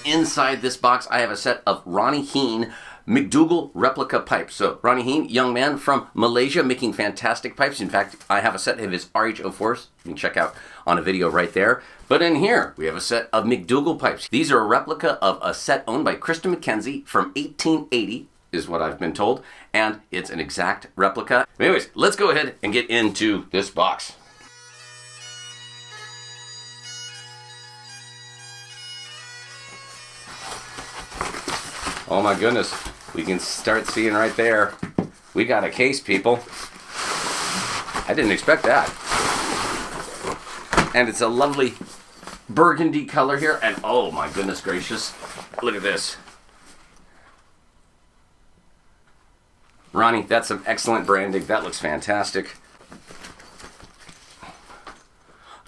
Inside this box, I have a set of Ronnie Hein MacDougall replica pipes. So Ronnie Hein, young man from Malaysia, making fantastic pipes. In fact, I have a set of his RH04s. You can check out on a video right there. But in here, we have a set of MacDougall pipes. These are a replica of a set owned by Crìsdean MacCoinnich from 1880, is what I've been told. And it's an exact replica. Anyways, let's go ahead and get into this box. Oh my goodness, we can start seeing right there. We got a case, people. I didn't expect that. And it's a lovely burgundy color here. And oh my goodness gracious, look at this. Ronnie, that's some excellent branding. That looks fantastic.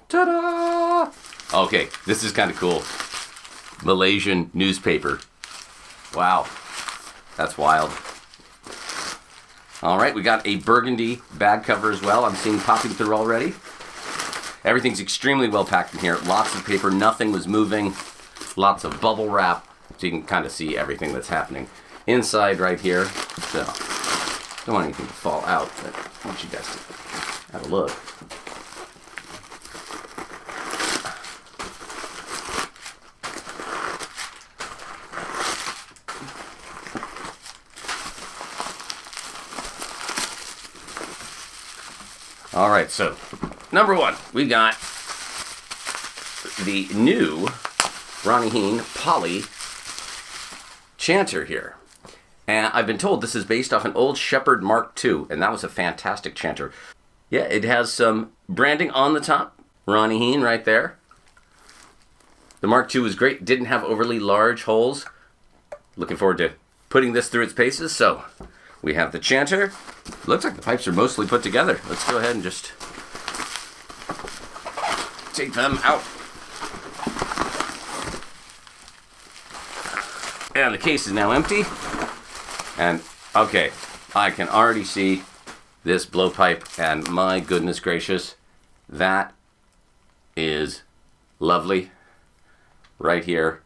Ta-da! Okay, this is kind of cool. Malaysian newspaper. Wow, that's wild. All right, we got a burgundy bag cover as well. I'm seeing popping through already. Everything's extremely well packed in here. Lots of paper, nothing was moving. Lots of bubble wrap, so you can kind of see everything that's happening inside right here. So, don't want anything to fall out, but I want you guys to have a look. All right, so number one, we got the new Ronnie Hein Poly chanter here. And I've been told this is based off an old Shepherd Mark II, and that was a fantastic chanter. Yeah, it has some branding on the top. Ronnie Hein right there. The Mark II was great, didn't have overly large holes. Looking forward to putting this through its paces, so we have the chanter. Looks like the pipes are mostly put together. Let's go ahead and just take them out. And the case is now empty. And okay, I can already see this blowpipe, and my goodness gracious, that is lovely right here.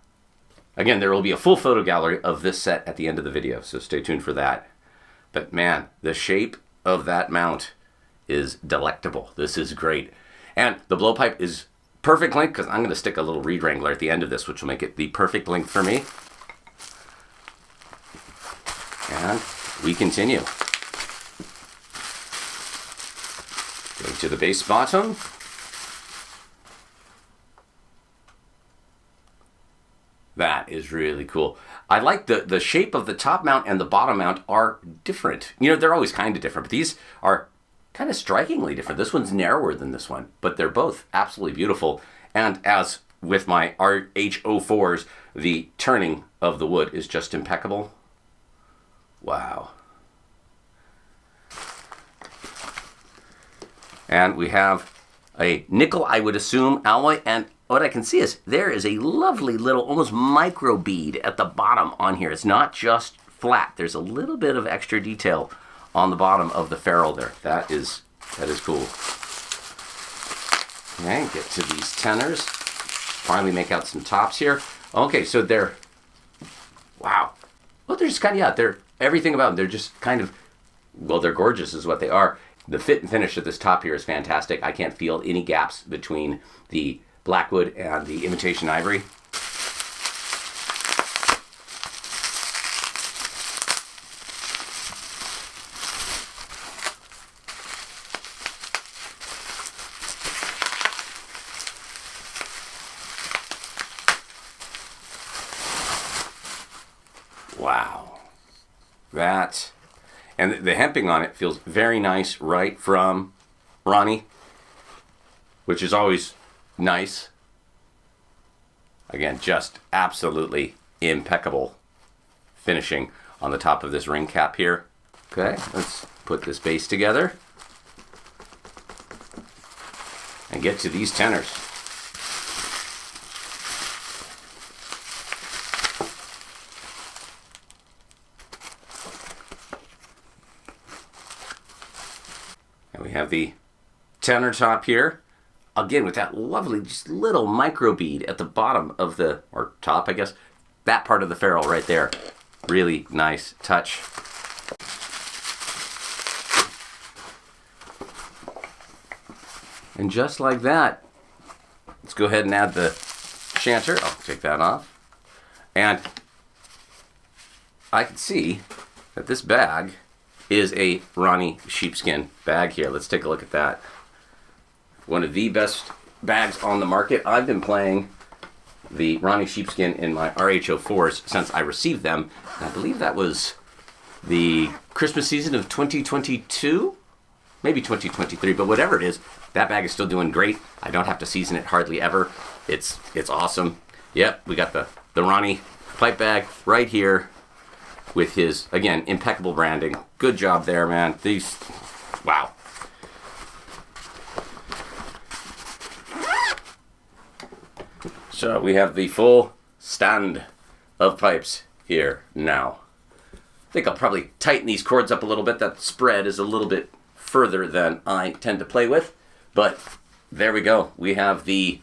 Again, there will be a full photo gallery of this set at the end of the video, so stay tuned for that. But man, the shape of that mount is delectable. This is great. And the blowpipe is perfect length, because I'm going to stick a little reed wrangler at the end of this, which will make it the perfect length for me. And we continue. Going to the base bottom. That is really cool. I like the shape of the top mount and the bottom mount are different. You know, they're always kind of different, but these are kind of strikingly different. This one's narrower than this one, but they're both absolutely beautiful. And as with my RH04s, the turning of the wood is just impeccable. Wow. And we have a nickel, I would assume, alloy, and what I can see is there is a lovely little almost micro bead at the bottom on here. It's not just flat. There's a little bit of extra detail on the bottom of the ferrule there. That is cool. Okay, get to these tenors. Finally make out some tops here. Okay, so they're, wow. Well, they're just kind of, yeah, they're, everything about them, they're just kind of, well, they're gorgeous is what they are. The fit and finish at this top here is fantastic. I can't feel any gaps between the blackwood and the imitation ivory. Wow. That, and the hemping on it feels very nice right from Ronnie, which is always nice. Again, just absolutely impeccable finishing on the top of this ring cap here. Okay, let's put this base together and get to these tenors. And we have the tenor top here. Again, with that lovely, just little micro bead at the bottom of the, or top, I guess, that part of the ferrule right there. Really nice touch. And just like that, let's go ahead and add the chanter. I'll take that off. And I can see that this bag is a Ronnie sheepskin bag here. Let's take a look at that. One of the best bags on the market. I've been playing the Ronnie sheepskin in my RH04s since I received them. And I believe that was the Christmas season of 2022, maybe 2023, but whatever it is, that bag is still doing great. I don't have to season it hardly ever. It's awesome. Yep, we got the Ronnie pipe bag right here with his, again, impeccable branding. Good job there, man. These, wow. So we have the full stand of pipes here now. I think I'll probably tighten these cords up a little bit. That spread is a little bit further than I tend to play with. But there we go. We have the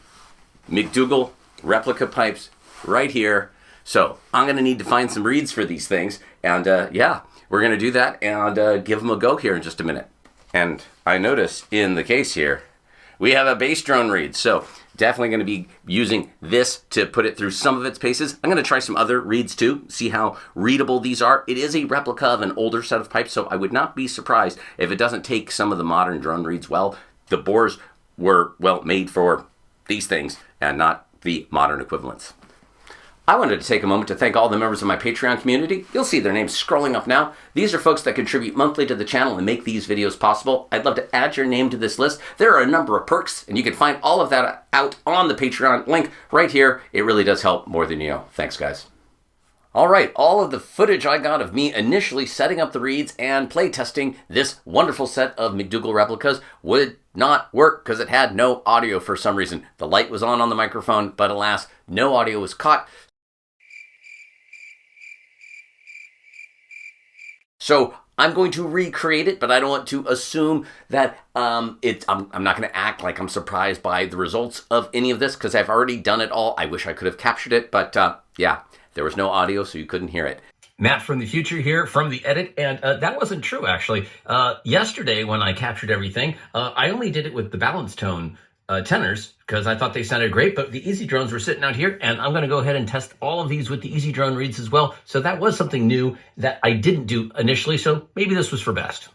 MacDougall replica pipes right here. So I'm going to need to find some reeds for these things. And yeah, we're going to do that and give them a go here in just a minute. And I notice in the case here, we have a Ezeedrone reed. So definitely going to be using this to put it through some of its paces. I'm going to try some other reeds too, see how readable these are. It is a replica of an older set of pipes, so I would not be surprised if it doesn't take some of the modern drone reeds well. The bores were, well, made for these things and not the modern equivalents. I wanted to take a moment to thank all the members of my Patreon community. You'll see their names scrolling up now. These are folks that contribute monthly to the channel and make these videos possible. I'd love to add your name to this list. There are a number of perks, and you can find all of that out on the Patreon link right here. It really does help more than you know. Thanks, guys. All right, all of the footage I got of me initially setting up the reeds and play testing this wonderful set of MacDougall replicas would not work because it had no audio for some reason. The light was on the microphone, but alas, no audio was caught. So I'm going to recreate it, but I don't want to assume that I'm not going to act like I'm surprised by the results of any of this because I've already done it all. I wish I could have captured it, but yeah, there was no audio, so you couldn't hear it. Matt from the future here from the edit, and that wasn't true, actually. Yesterday, when I captured everything, I only did it with the balance tone tenors because I thought they sounded great, but the Ezeedrones were sitting out here, and I'm going to go ahead and test all of these with the Ezeedrone reeds as well. So that was something new that I didn't do initially, so maybe this was for best.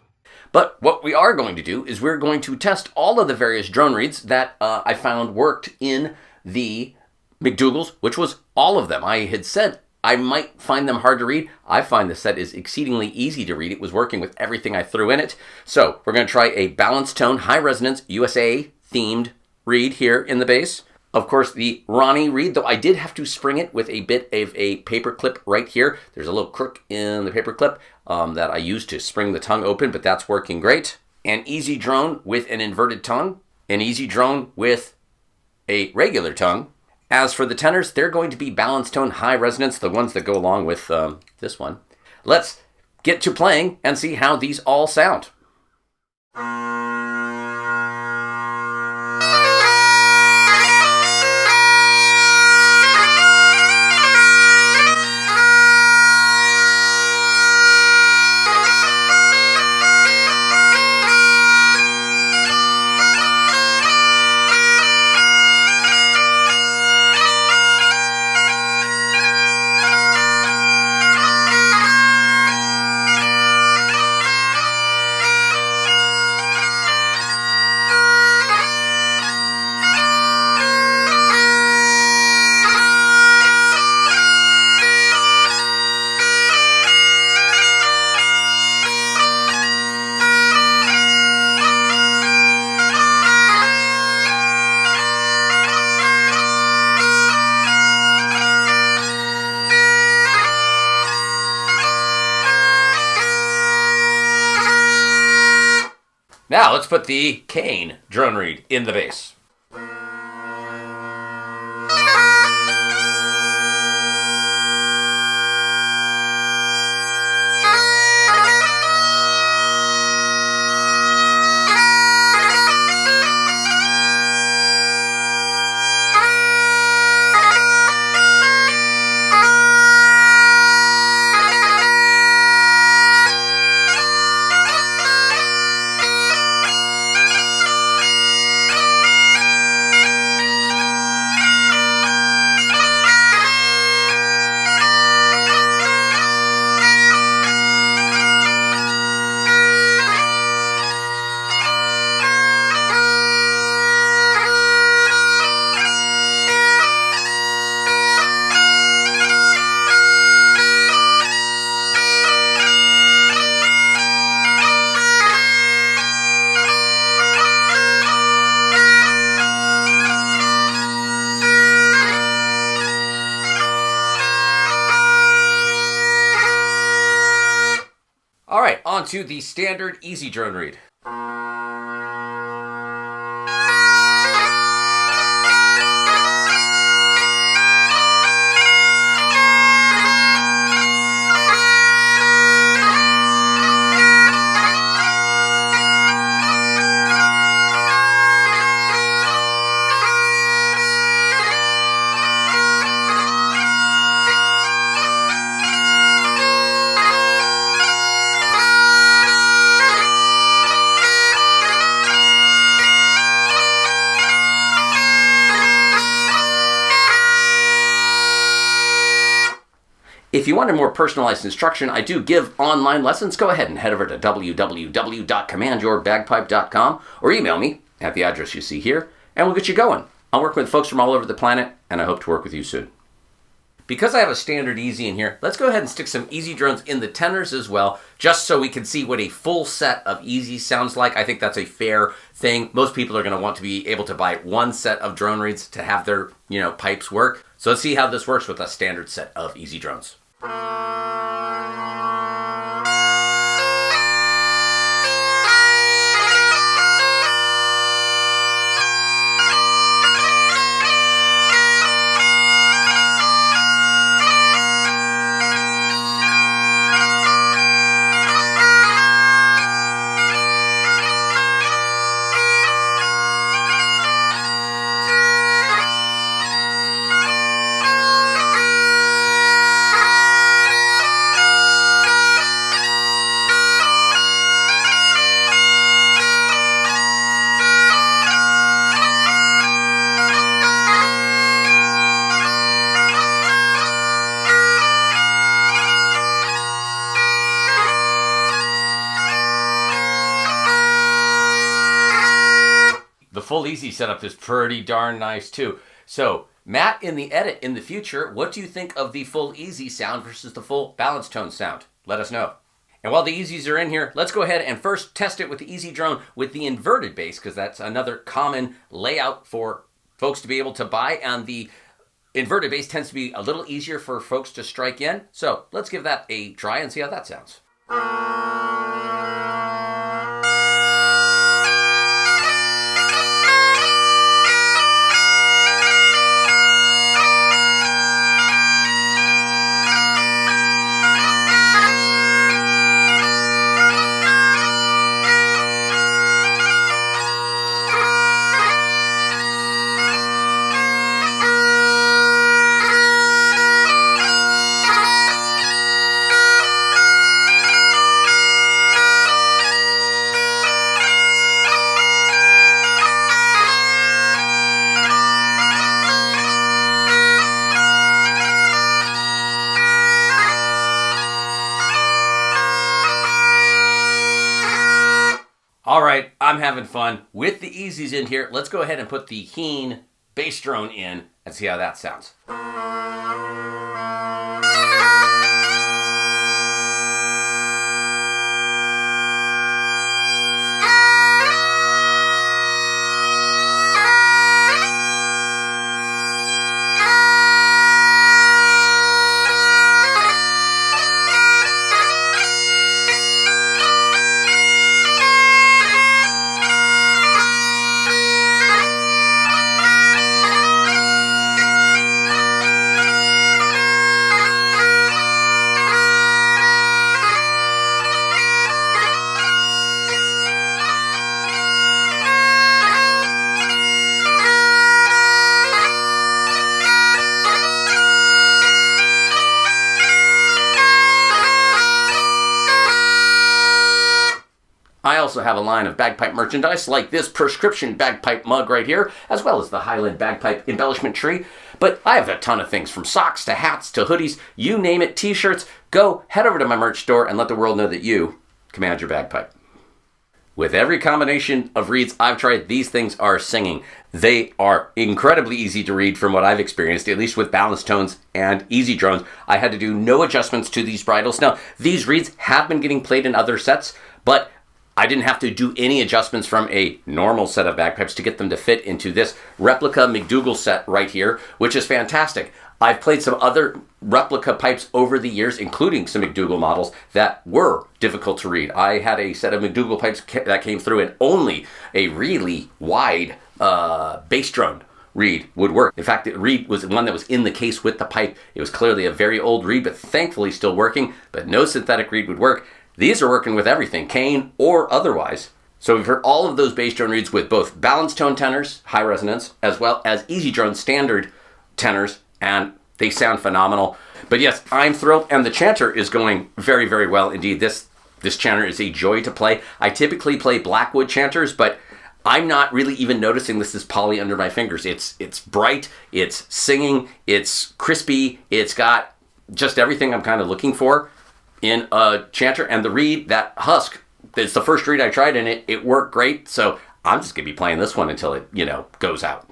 But what we are going to do is we're going to test all of the various drone reeds that I found worked in the MacDougalls, which was all of them. I had said I might find them hard to read. I find the set is exceedingly easy to read. It was working with everything I threw in it. So we're going to try a balanced tone, high resonance, USA themed reed here in the bass. Of course, the Ronnie reed, though I did have to spring it with a bit of a paper clip right here. There's a little crook in the paper clip that I used to spring the tongue open, but that's working great. An Ezeedrone with an inverted tongue. An Ezeedrone with a regular tongue. As for the tenors, they're going to be balanced tone, high resonance, the ones that go along with this one. Let's get to playing and see how these all sound. Now let's put the cane drone reed in the bass. to the standard Ezeedrone reed. If you want a more personalized instruction, I do give online lessons. Go ahead and head over to www.commandyourbagpipe.com or email me at the address you see here, and we'll get you going. I'll work with folks from all over the planet, and I hope to work with you soon. Because I have a standard Easy in here, let's go ahead and stick some Ezeedrones in the tenors as well, just so we can see what a full set of Easy sounds like. I think that's a fair thing. Most people are going to want to be able to buy one set of drone reeds to have their, pipes work. So let's see how this works with a standard set of Ezeedrones. The full Easy setup is pretty darn nice too. So, Matt, in the edit in the future, what do you think of the full Easy sound versus the full balance tone sound? Let us know. And while the Easies are in here, let's go ahead and first test it with the Ezeedrone with the inverted bass, because that's another common layout for folks to be able to buy, and the inverted bass tends to be a little easier for folks to strike in. So let's give that a try and see how that sounds. All right, I'm having fun with the Easies in here. Let's go ahead and put the Hein bass drone in and see how that sounds. I also have a line of bagpipe merchandise like this prescription bagpipe mug right here, as well as the Highland bagpipe embellishment tree. But I have a ton of things, from socks to hats to hoodies, you name it, t-shirts. Go head over to my merch store and let the world know that you command your bagpipe. With every combination of reeds I've tried, these things are singing. They are incredibly easy to read from what I've experienced, at least with balance tones and Ezeedrones. I had to do no adjustments to these bridles. Now, these reeds have been getting played in other sets, but I didn't have to do any adjustments from a normal set of bagpipes to get them to fit into this replica MacDougall set right here, which is fantastic. I've played some other replica pipes over the years, including some MacDougall models that were difficult to read. I had a set of MacDougall pipes that came through and only a really wide bass drone reed would work. In fact, the reed was one that was in the case with the pipe. It was clearly a very old reed, but thankfully still working, but no synthetic reed would work. These are working with everything, cane or otherwise. So we've heard all of those bass drone reeds with both balanced tone tenors, high resonance, as well as Ezeedrone standard tenors, and they sound phenomenal. But yes, I'm thrilled, and the chanter is going very, very well indeed. This chanter is a joy to play. I typically play Blackwood chanters, but I'm not really even noticing this is poly under my fingers. It's bright, it's singing, it's crispy, it's got just everything I'm kind of looking for in a chanter. And the reed, that husk, it's the first reed I tried in it. It worked great, so I'm just going to be playing this one until it, goes out.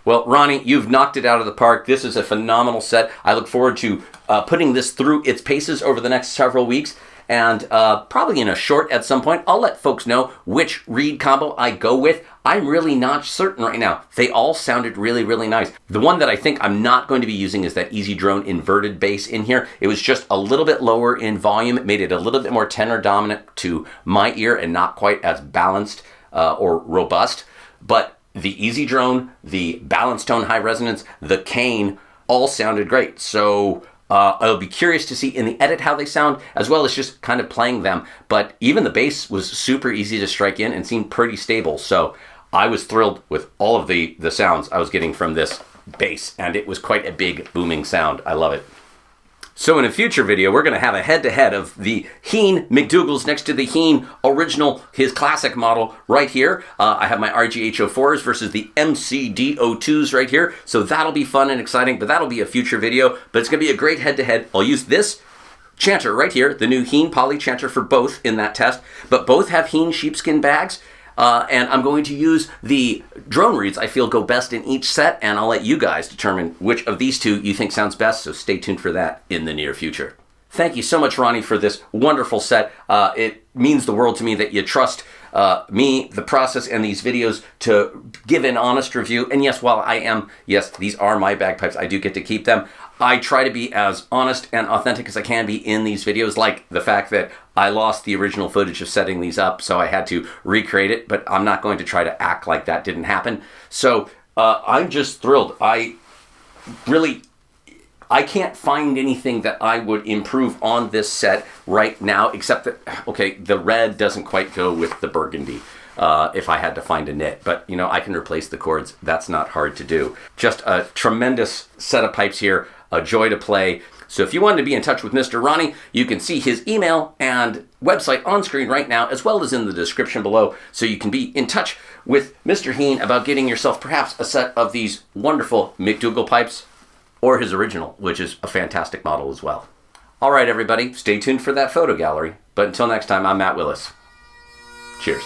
Well, Ronnie, you've knocked it out of the park. This is a phenomenal set. I look forward to putting this through its paces over the next several weeks. And probably in a short at some point, I'll let folks know which reed combo I go with. I'm really not certain right now. They all sounded really, really nice. The one that I think I'm not going to be using is that Ezeedrone inverted bass in here. It was just a little bit lower in volume. It made it a little bit more tenor dominant to my ear and not quite as balanced or robust. But the Ezeedrone, the balanced tone high resonance, the cane all sounded great. So I'll be curious to see in the edit how they sound, as well as just kind of playing them. But even the bass was super easy to strike in and seemed pretty stable. So I was thrilled with all of the sounds I was getting from this bass, and it was quite a big booming sound. I love it. So in a future video, we're going to have a head-to-head of the Hein MacDougalls next to the Hein original, his classic model right here. I have my RGH04s versus the MCD02s right here. So that'll be fun and exciting, but that'll be a future video. But it's going to be a great head-to-head. I'll use this chanter right here, the new Hein poly chanter for both in that test. But both have Hein sheepskin bags. And I'm going to use the drone reeds I feel go best in each set, and I'll let you guys determine which of these two you think sounds best, so stay tuned for that in the near future. Thank you so much, Ronnie, for this wonderful set. It means the world to me that you trust me, the process, and these videos to give an honest review. And yes, while yes, these are my bagpipes, I do get to keep them. I try to be as honest and authentic as I can be in these videos, like the fact that I lost the original footage of setting these up, so I had to recreate it, but I'm not going to try to act like that didn't happen. So I'm just thrilled. I can't find anything that I would improve on this set right now, except that, okay, the red doesn't quite go with the burgundy. If I had to find a knit, but I can replace the cords. That's not hard to do. Just a tremendous set of pipes here, a joy to play. So if you wanted to be in touch with Mr. Ronnie, you can see his email and website on screen right now, as well as in the description below. So you can be in touch with Mr. Hein about getting yourself perhaps a set of these wonderful MacDougall pipes, or his original, which is a fantastic model as well. All right, everybody, stay tuned for that photo gallery. But until next time, I'm Matt Willis. Cheers.